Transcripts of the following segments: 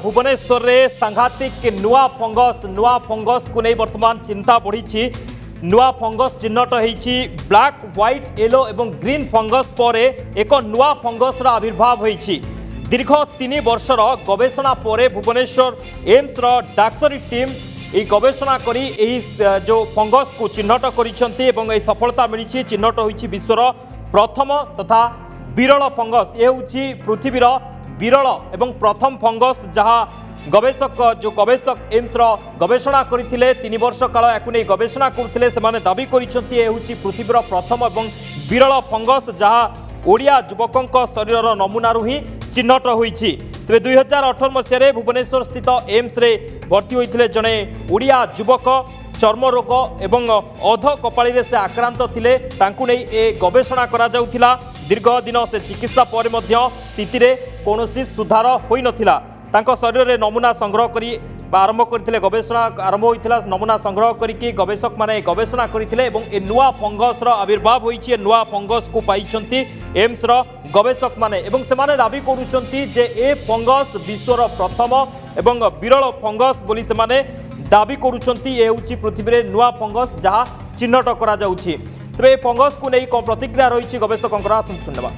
भुवनेश्वर रे सांघातिक नुआ फंगस को नहीं वर्तमान चिंता बढ़ी। नुआ फंगस चिन्हट होती ब्लैक व्हाइट येलो एवं ग्रीन फंगस पर एक नुआ फंगस आविर्भाव होती। दीर्घ 3 वर्षर गवेषणा पर भुवनेश्वर एम्स डाक्तरी टीम ये गवेषणा करी जो फंगस को चिन्हट कर सफलता मिली। चिन्हट होती विश्वर प्रथम तथा विरल फंगस। ये हूँ पृथ्वीर विरल एवं प्रथम फंगस जहाँ गवेषक एम्स गवेषणा करते 3 वर्ष काल या गवेषणा करते दाबी कर पृथ्वीर प्रथम एवं विरल फंगस जहाँ ओडिया युवकों शरीर नमूना ही चिन्हट होती। तेरे 2018 मसीह भुवनेश्वर स्थित एम्स रे भर्ती होते जड़े ओडिया युवक चर्म रोग एवं अध कपाली से आक्रांत थिले। तांकु नहीं ए गवेषणा करा जाउथिला। दीर्घ दिन से चिकित्सा पर स्थिति रे कौनसी सुधार होई नथिला। तांको शरीर रे नमूना संग्रह करी आरंभ करथिले गवेषणा आरंभ होइथिला। नमूना संग्रह करिके गवेषक माने गवेषणा करथिले एवं ए नुआ फंगस आविर्भाव होइछि। नुआ फंगस को पाइछंती एम्स गवेषक माने एवं से माने दाबी करूछंती जे ए फंगस विश्वर प्रथम एवं विरल फंगस बोली से माने दाबी करूछंती। ए होछि पृथ्वी रे नुआ फंगस जहाँ चिन्हट करा जाउछि। तो फंगस को नहीं कौन प्रतिक्रिया रही गवेषकों सुनवा।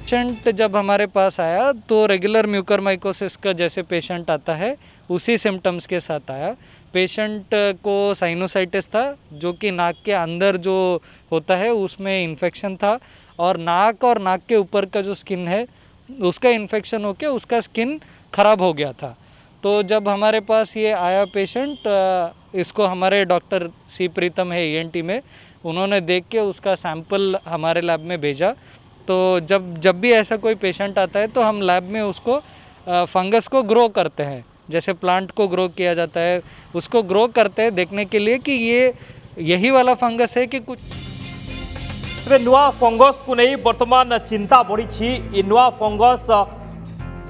पेशेंट जब हमारे पास आया तो रेगुलर म्यूकरमाइकोसिस का जैसे पेशेंट आता है उसी सिम्टम्स के साथ आया। पेशेंट को साइनोसाइटिस था जो कि नाक के अंदर जो होता है उसमें इन्फेक्शन था और नाक के ऊपर का जो स्किन है उसका इन्फेक्शन होकर उसका स्किन खराब हो गया था। तो जब हमारे पास ये आया पेशेंट, इसको हमारे डॉक्टर सी प्रीतम है ENT में, उन्होंने देख के उसका सैंपल हमारे लैब में भेजा। तो जब भी ऐसा कोई पेशेंट आता है तो हम लैब में उसको फंगस को ग्रो करते हैं, जैसे प्लांट को ग्रो किया जाता है उसको ग्रो करते हैं देखने के लिए कि ये यही वाला फंगस है कि कुछ। नुआ फंगस को नहीं वर्तमान चिंता बढ़ी। ये नुआ फंगस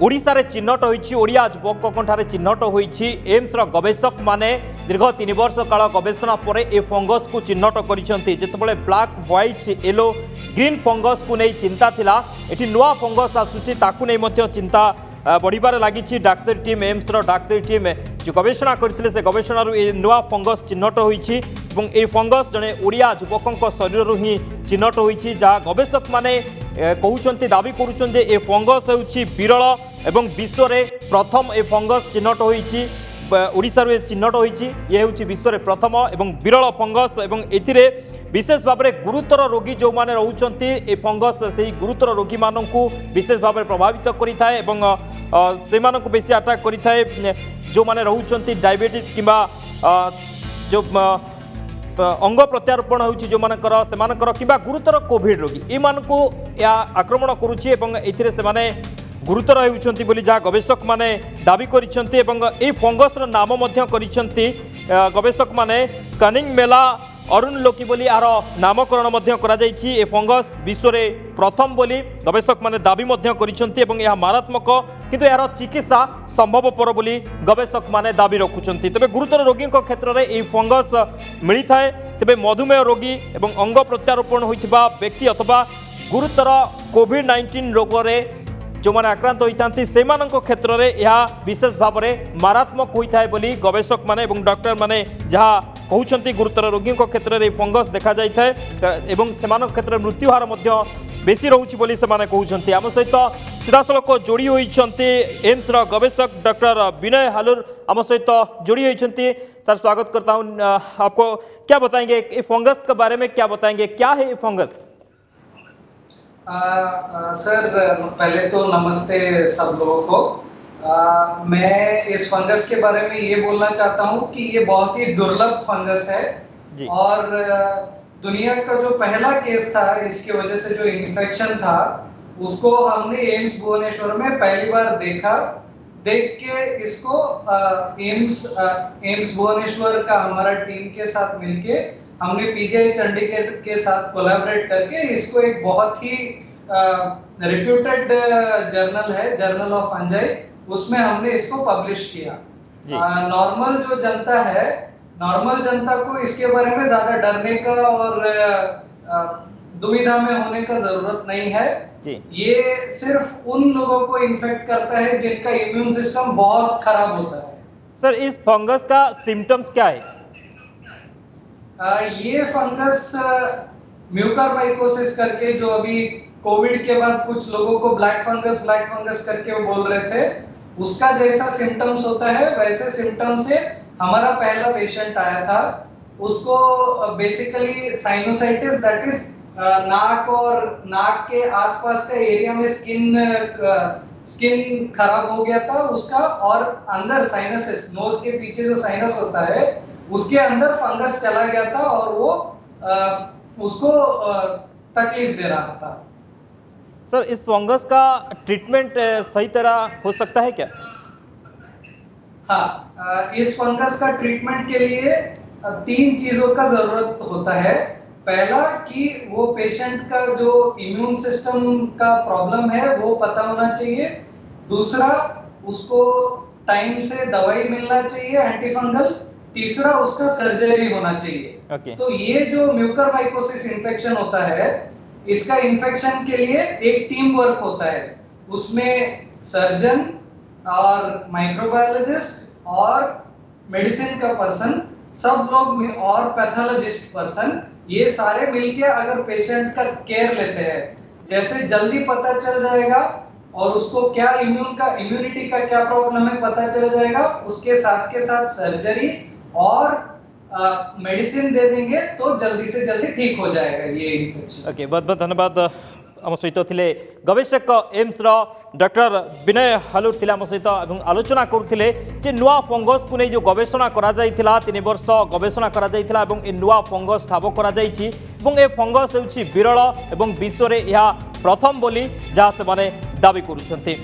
ओडिशा रे चिन्हट होइछि। ओडिया युवकों ठारे चिन्हट होइछि। एम्स गवेषक माने दीर्घ 3 वर्ष काल गवेषणा पर ए फंगस को चिन्हट करिसेंति। जेतेबेले black white yellow green fungus को नहीं चिंता थिला, एठी नुआ फंगस आसुछि ताकू नहीं मध्य चिंता बढ़िबार लागिछि। डाक्तरी टीम एम्स डाक्तरी टीम जो गवेषणा करथिले से गवेषणारू ए नुआ फंगस चिन्हट होइछि एवं ए फंगस जने ओडिया युवकों शरीर ही चिन्हट होइछि। जहाँ गवेषक माने कहउछन्ति दाबी करूछन् जे ए फंगस होउछि विरल एवं विश्व रे प्रथम ए फंगस चिन्हट होइछि। ओडिशा रे चिन्हट होइछि। ये होउछि विश्व रे प्रथम एवं विरल फंगस एवं एथिरे विशेष भाव में गुरुतर रोगी जो माने रहउछन्ति ए फंगस से गुरुतर रोगी माननकु विशेष भाव में प्रभावित करिथाय एवं से माननकु बेसी अटैक करिथाय। जो माने रहउछन्ति डायबिटीज किंबा जो अंग प्रत्यारोपण होउछि जो मानकर से मानकर किंबा गुरुतर कोविड रोगी ए मानकु या आक्रमण करूछि एवं एथिरे से माने गुरुतर होउछन्ति बोली जहाँ गवेषक माने दाबी करिसेंति एवं ए फंगस रो नाम मध्य करिसेंति गवेषक माने कनिंग मेला अरुण लोकी बोली यार नामकरण मध्य करा जायछि। ए फंगस विश्व रे प्रथम बोली गवेषक माने दाबी मध्य करिसेंति एवं यह मारात्मक किंतु यार चिकित्सा संभवपर बोली गवेषक माने दाबी रखुछन्ति। तबे गुरुतर रोगी क्षेत्र में ए फंगस मिली थाए। तबे मधुमेह रोगी एवं अंग प्रत्यारोपण होइथिबा व्यक्ति अथवा गुरुतर कोविड-19 रोग रे जो माने आक्रांत होइतांती सेमानक क्षेत्र में यह विशेष भाव में मारात्मक होता है बोली गवेषक माने एवं डॉक्टर माने जहाँ कहउछन्ति गुरुतर रोगी क्षेत्र में फंगस देखा जाय एवं सेमानक क्षेत्र में मृत्यु हार मध्य बेसी रहउछि बोली से माने कहउछन्ति। आम सहित सीधासलख जोड़ी होइछन्ति एम्स गवेषक डॉक्टर विनय हालुर आम सहित जोड़ी होइछन्ति। सर स्वागत करता हूँ। आपको क्या बताएंगे इस फंगस के बारे में, क्या बताएंगे, क्या है ये फंगस? सर पहले तो नमस्ते सब लोगों को। मैं इस फंगस के बारे में ये बोलना चाहता हूँ कि ये बहुत ही दुर्लभ फंगस है और दुनिया का जो पहला केस था इसकी वजह से जो इन्फेक्शन था उसको हमने एम्स भुवनेश्वर में पहली बार देख के इसको एम्स भुवनेश्वर का हमारा टीम के साथ मिलके हमने PGI चंडीगढ़ के साथ कोलैबोरेट करके इसको एक बहुत ही रिप्यूटेड जर्नल है, जर्नल ऑफ फंजाई, उसमें हमने इसको पब्लिश किया। नॉर्मल जो जनता है, नॉर्मल जनता को इसके बारे में ज्यादा डरने का और दुविधा में होने का जरूरत नहीं है। जी ये सिर्फ उन लोगों को इन्फेक्ट करता है जिनका इम्यून सिस्टम बहुत खराब होता है। सर, इस फंगस का सिम्टम्स क्या है? ये फंगस म्यूकरमाइकोसिस करके, जो अभी कोविड के बाद कुछ लोगों को ब्लैक फंगस करके वो बोल रहे थे, उसका जैसा सिम्टम्स होता है वैसे सिम्टम्स से हमारा पहला पेशेंट आया था। उसको बेसिकली साइनोसाइटिस, दैट इज नाक और नाक के आसपास का एरिया में स्किन खराब हो गया था उसका, और अंदर साइनसेस, नोज के पीछे जो साइनस होता है उसके अंदर फंगस चला गया था और वो उसको तकलीफ दे रहा था। सर, इस फंगस का ट्रीटमेंट सही तरह हो सकता है क्या? हाँ, इस फंगस का ट्रीटमेंट के लिए 3 चीजों का जरूरत होता है। पहला कि वो पेशेंट का जो इम्यून सिस्टम का प्रॉब्लम है वो पता होना चाहिए। दूसरा, उसको टाइम से दवाई मिलना चाहिए एंटीफंगल। तीसरा, उसका सर्जरी होना चाहिए। तो ये जो म्यूकरमाइकोसिस इन्फेक्शन होता है, इसका इन्फेक्शन के लिए एक टीम वर्क होता है। उसमें सर्जन और माइक्रोबायोलॉजिस्ट और मेडिसिन का पर्सन, सब लोग, और पैथोलॉजिस्ट पर्सन, ये सारे मिलके अगर पेशेंट का केयर लेते हैं, जैसे जल्दी पता चल जाएगा और उसको क्या इम्यूनिटी का क्या प्रॉब्लम है पता चल जाएगा, उसके साथ के साथ सर्जरी और मेडिसिन दे देंगे तो जल्दी से जल्दी ठीक हो जाएगा ये इन्फेक्शन। ओके, बहुत बहुत धन्यवाद। आम सहित थिले गवेषक एम्स रो डॉक्टर विनय हालुर थिले आम सहित आलोचना करुथिले जे नुआ फंगस को नहीं जो गवेषणा करा जाइथिला 3 वर्ष गवेषणा करा जाइथिला एवं ए नुआ फंगस ठाब करा जाइछि एवं ए फंगस हेउछि विरल एवं विश्व रे यह प्रथम बोली जहाँ से माने दाबी करुछन्ति।